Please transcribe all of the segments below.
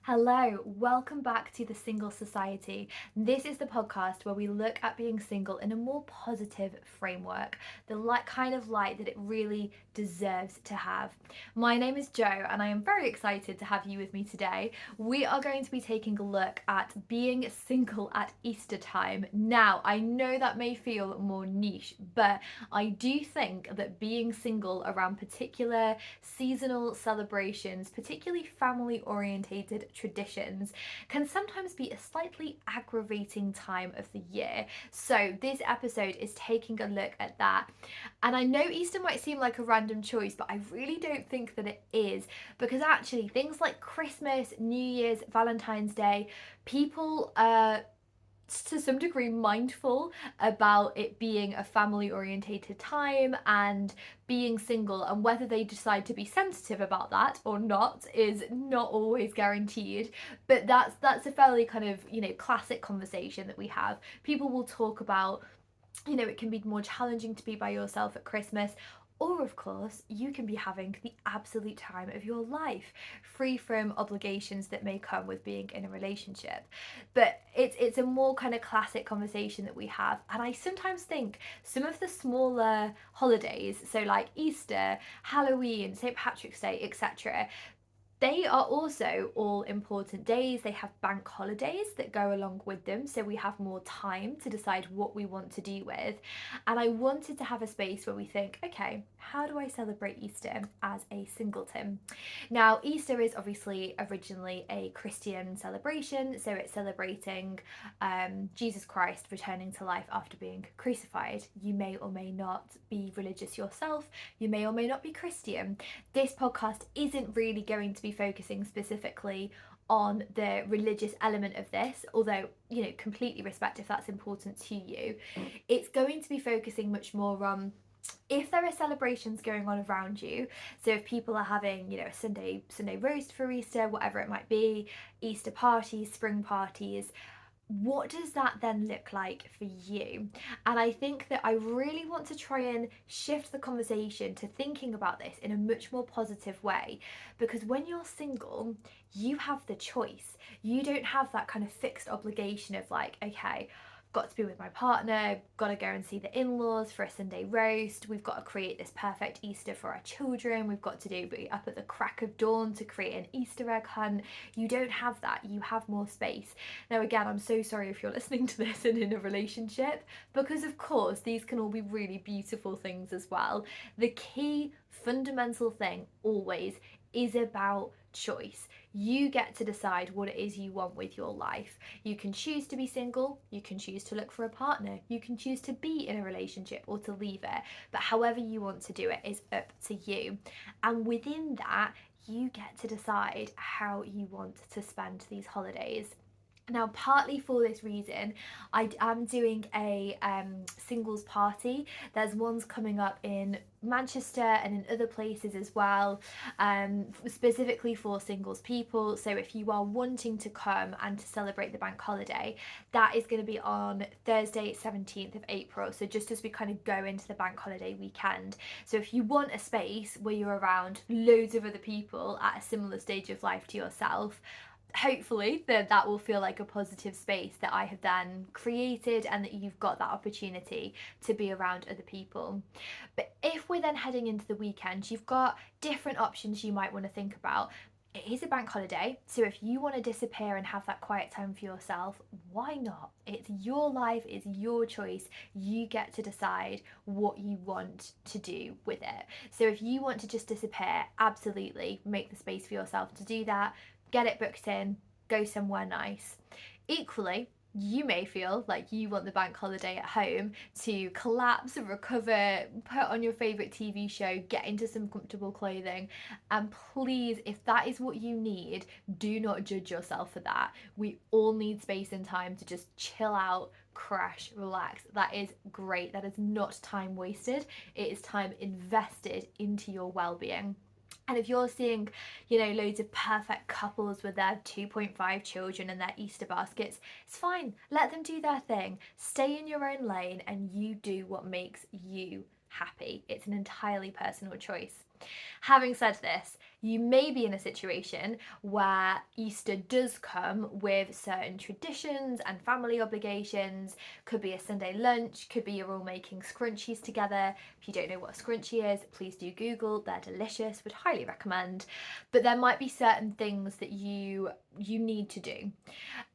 Hello, welcome back to the Single Society. This is the podcast where we look at being single in a more positive framework, the kind of light that it really deserves to have. My name is Jo, and I am very excited to have you with me today. We are going to be taking a look at being single at Easter time. Now, I know that may feel more niche, but I do think that being single around particular seasonal celebrations, particularly family orientated traditions, can sometimes be a slightly aggravating time of the year. So this episode is taking a look at that. And I know Easter might seem like a random choice, but I really don't think that it is, because actually things like Christmas, New Year's, Valentine's Day, people to some degree mindful about it being a family orientated time and being single, and whether they decide to be sensitive about that or not is not always guaranteed. But that's a fairly kind of, classic conversation that we have. People will talk about, it can be more challenging to be by yourself at Christmas. Or, of course, you can be having the absolute time of your life, free from obligations that may come with being in a relationship. But it's a more kind of classic conversation that we have. And I sometimes think some of the smaller holidays, so like Easter, Halloween, St. Patrick's Day, etc., they are also all important days. They have bank holidays that go along with them, so we have more time to decide what we want to do with. And I wanted to have a space where we think, okay, how do I celebrate Easter as a singleton? Now, Easter is obviously originally a Christian celebration, so it's celebrating Jesus Christ returning to life after being crucified. You may or may not be religious yourself, you may or may not be Christian. This podcast isn't really going to be focusing specifically on the religious element of this, although, completely respect if that's important to you. It's going to be focusing much more on if there are celebrations going on around you. So if people are having, a Sunday roast for Easter, whatever it might be, Easter parties, spring parties, what does that then look like for you? And I think that I really want to try and shift the conversation to thinking about this in a much more positive way, because when you're single, you have the choice. You don't have that kind of fixed obligation of like, okay, got to be with my partner, got to go and see the in-laws for a Sunday roast, we've got to create this perfect Easter for our children, we've got to be up at the crack of dawn to create an Easter egg hunt. You don't have that, you have more space. Now again, I'm so sorry if you're listening to this and in a relationship, because of course these can all be really beautiful things as well. The key fundamental thing always is about choice. You get to decide what it is you want with your life. You can choose to be single, you can choose to look for a partner, you can choose to be in a relationship or to leave it, but however you want to do it is up to you. And within that, you get to decide how you want to spend these holidays. Now, partly for this reason, I am doing a singles party. There's ones coming up in Manchester and in other places as well, specifically for singles people. So if you are wanting to come and to celebrate the bank holiday, that is going to be on Thursday, 17th of April. So just as we kind of go into the bank holiday weekend. So if you want a space where you're around loads of other people at a similar stage of life to yourself, hopefully that will feel like a positive space that I have then created, and that you've got that opportunity to be around other people. But if we're then heading into the weekend, you've got different options you might want to think about. It is a bank holiday, so if you want to disappear and have that quiet time for yourself, why not? It's your life, it's your choice. You get to decide what you want to do with it. So if you want to just disappear, absolutely make the space for yourself to do that. Get it booked in, go somewhere nice. Equally, you may feel like you want the bank holiday at home to collapse, recover, put on your favourite TV show, get into some comfortable clothing. And please, if that is what you need, do not judge yourself for that. We all need space and time to just chill out, crash, relax. That is great. That is not time wasted. It is time invested into your well-being. And if you're seeing, loads of perfect couples with their 2.5 children and their Easter baskets, it's fine. Let them do their thing. Stay in your own lane and you do what makes you happy. It's an entirely personal choice. Having said this, you may be in a situation where Easter does come with certain traditions and family obligations. Could be a Sunday lunch, could be you're all making scrunchies together. If you don't know what a scrunchie is, please do Google. They're delicious, would highly recommend. But there might be certain things that you need to do.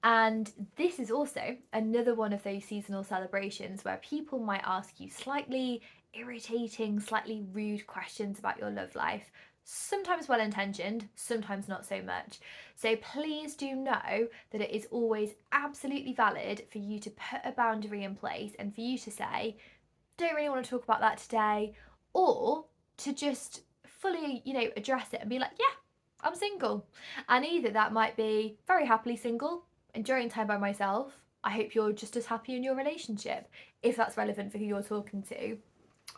And this is also another one of those seasonal celebrations where people might ask you slightly irritating, slightly rude questions about your love life. Sometimes well intentioned, sometimes not so much. So please do know that it is always absolutely valid for you to put a boundary in place and for you to say, don't really want to talk about that today, or to just fully, address it and be like, yeah, I'm single. And either that might be very happily single, enjoying time by myself. I hope you're just as happy in your relationship, if that's relevant for who you're talking to.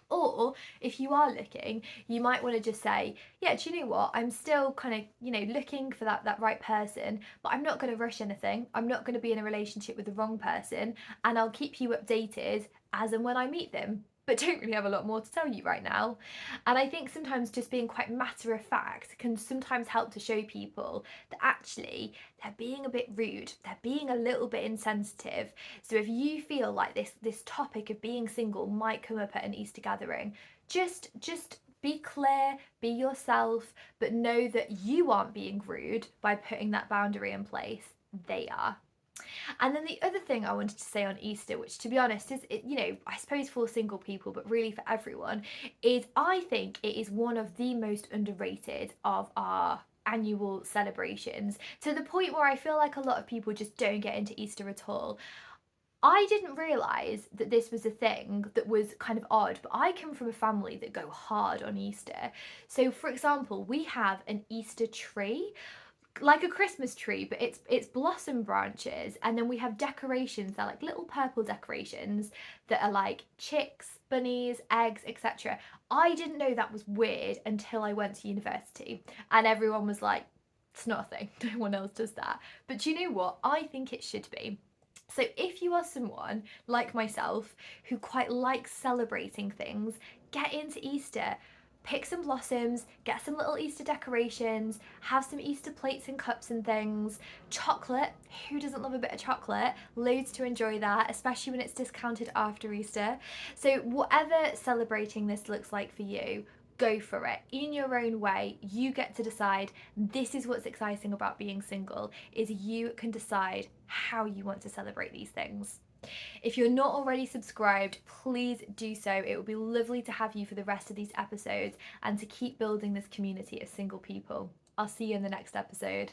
Or if you are looking, you might want to just say, yeah, do you know what? I'm still kind of, looking for that right person, but I'm not going to rush anything. I'm not going to be in a relationship with the wrong person, and I'll keep you updated as and when I meet them. But don't really have a lot more to tell you right now. And I think sometimes just being quite matter of fact can sometimes help to show people that actually they're being a bit rude, they're being a little bit insensitive. So if you feel like this topic of being single might come up at an Easter gathering, just be clear, be yourself, but know that you aren't being rude by putting that boundary in place. They are. And then the other thing I wanted to say on Easter, which to be honest is, I suppose for single people, but really for everyone, is I think it is one of the most underrated of our annual celebrations, to the point where I feel like a lot of people just don't get into Easter at all. I didn't realise that this was a thing that was kind of odd, but I come from a family that go hard on Easter. So, for example, we have an Easter tree, like a Christmas tree, but it's blossom branches, and then we have decorations. They're like little purple decorations that are like chicks, bunnies, eggs, etc. I didn't know that was weird until I went to university, and everyone was like, it's not a thing, no one else does that. But do you know what? I think it should be. So if you are someone like myself who quite likes celebrating things, get into Easter. Pick some blossoms, get some little Easter decorations, have some Easter plates and cups and things. Chocolate, who doesn't love a bit of chocolate? Loads to enjoy that, especially when it's discounted after Easter. So whatever celebrating this looks like for you, go for it in your own way. You get to decide. This is what's exciting about being single, is you can decide how you want to celebrate these things. If you're not already subscribed, please do so. It would be lovely to have you for the rest of these episodes and to keep building this community of single people. I'll see you in the next episode.